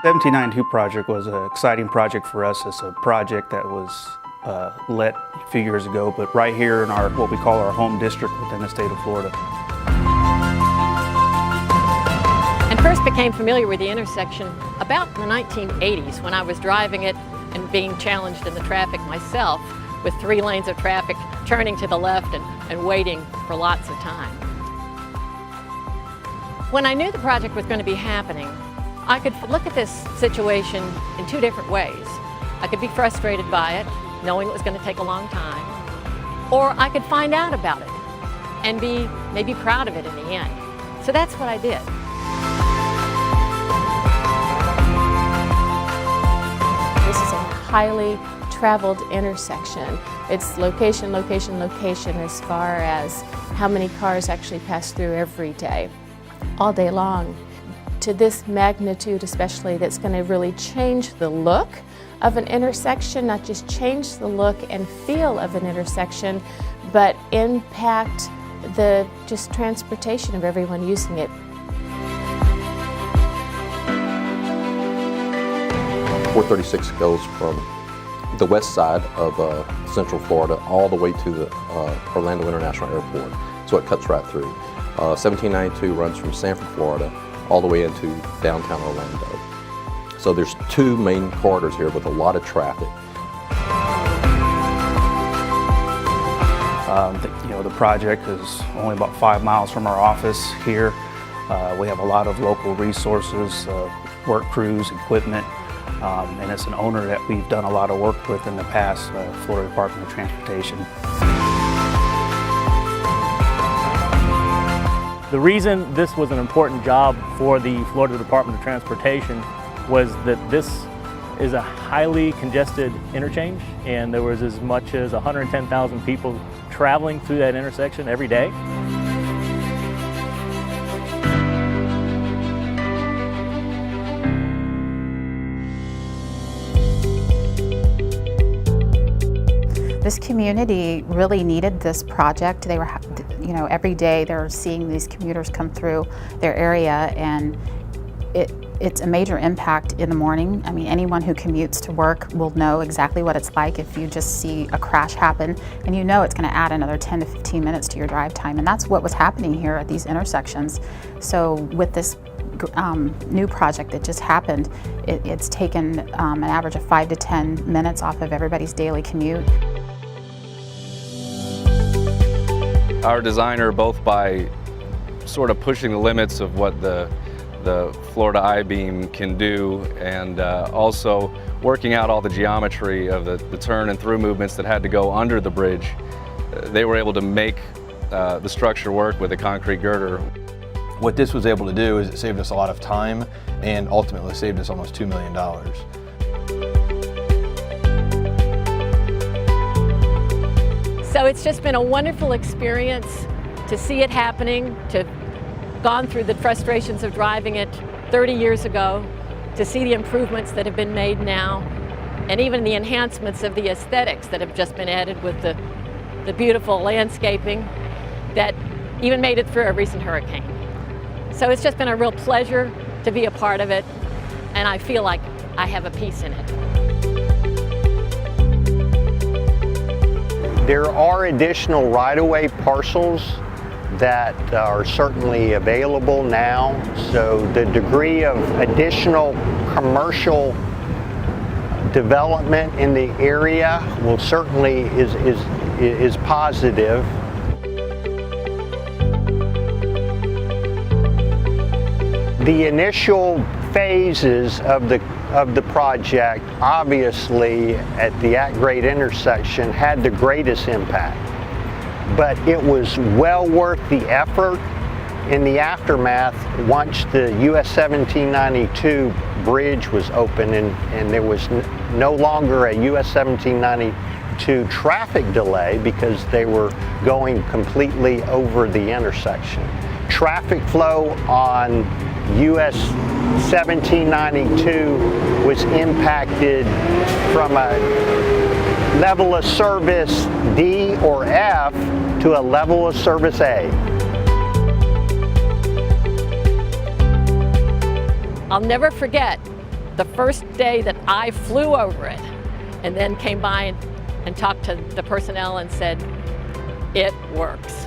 1792 project was an exciting project for us. It's a project that was let a few years ago, but right here in our what we call our home district within the state of Florida. And first became familiar with the intersection about in the 1980s when I was driving it and being challenged in the traffic myself with 3 lanes of traffic turning to the left and waiting for lots of time. When I knew the project was going to be happening, I could look at this situation in 2 different ways. I could be frustrated by it, knowing it was going to take a long time, or I could find out about it and be maybe proud of it in the end. So that's what I did. This is a highly traveled intersection. It's location, location, location as far as how many cars actually pass through every day, all day long. To this magnitude especially, that's going to really change the look of an intersection, not just change the look and feel of an intersection, but impact the just transportation of everyone using it. 436 goes from the west side of Central Florida all the way to the Orlando International Airport, so it cuts right through. 1792 runs from Sanford, Florida, all the way into downtown Orlando. So there's 2 main corridors here with a lot of traffic. The project is only about 5 miles from our office here. We have a lot of local resources, work crews, equipment, and it's an owner that we've done a lot of work with in the past, Florida Department of Transportation. The reason this was an important job for the Florida Department of Transportation was that this is a highly congested interchange, and there was as much as 110,000 people traveling through that intersection every day. This community really needed this project. They were, every day they're seeing these commuters come through their area, and it's a major impact in the morning. I mean, anyone who commutes to work will know exactly what it's like if you just see a crash happen, and it's going to add another 10 to 15 minutes to your drive time, and that's what was happening here at these intersections. So with this new project that just happened, it's taken an average of 5 to 10 minutes off of everybody's daily commute. Our designer, both by sort of pushing the limits of what the Florida I-beam can do, and also working out all the geometry of the turn and through movements that had to go under the bridge, they were able to make the structure work with a concrete girder. What this was able to do is it saved us a lot of time and ultimately saved us almost $2 million. So it's just been a wonderful experience to see it happening, to gone through the frustrations of driving it 30 years ago, to see the improvements that have been made now, and even the enhancements of the aesthetics that have just been added with the beautiful landscaping that even made it through a recent hurricane. So it's just been a real pleasure to be a part of it, and I feel like I have a piece in it. There are additional right-of-way parcels that are certainly available now, so the degree of additional commercial development in the area will certainly is positive. The initial phases of the project, obviously at the at-grade intersection, had the greatest impact, but it was well worth the effort in the aftermath once the US 1792 bridge was open and there was no longer a US 1792 traffic delay because they were going completely over the intersection. Traffic flow on US 1792 was impacted from a level of service D or F to a level of service A. I'll never forget the first day that I flew over it and then came by and talked to the personnel and said, it works.